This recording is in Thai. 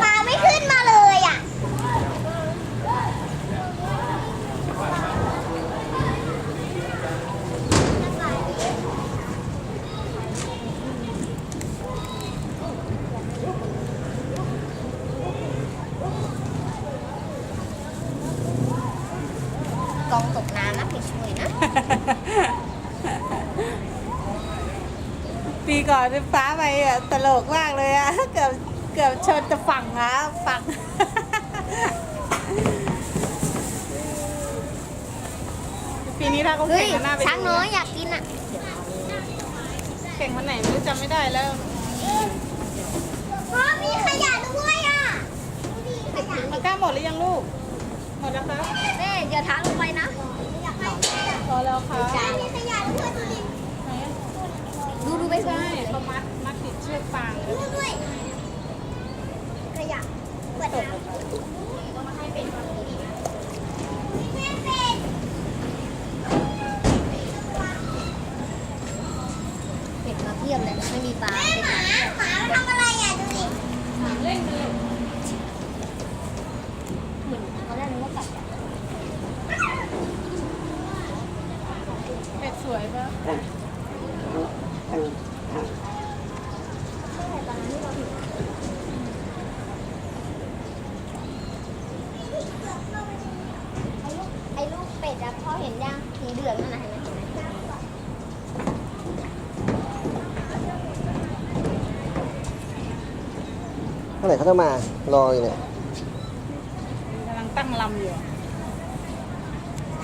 ปลาไม่ขึ้นมาเลยอ่ะกองตกน้ำนะพี่ช่วยนะ ปีก่อนฟ้าไปอ่ะตลกมากเลยอ่ะ เกือบชนจะฝั่งนะฝั่ง ปีนี้ถ้าเขา เฮ้ แข่ ย งกันหน้าไป ช้างน้อยอยากกินอ่ะ แข่งวันไหนไม่รู้จำไม่ได้แล้ว พ่อมีขยะด้วยอ่ะขยะ มันกล้าหมดหรือยังลูก หมดแล้วครับ แม่อย่าท้าลงไปนะอยากให้ พอแล้วค่ะ มีขยะด้วยดูไป ใช่เขามัดติดเชือกฟาง ดูด้วยขยะเปิดน้ำแม่เป็ดเป็ดมาเพียบเลยไม่มีปลาหมาทำอะไรอ่ะดูดิเล่นเลยเหมือนเขาได้นึกว่ากัด เป็ดสวยปะ ไอ้ลูกเป็ดอะพ่อเห็นยังสีเหลืองนั่นนะเห็นไหมเมื่อไหร่เขาจะมารออยู่เนี่ย กำลังตั้งลำอยู่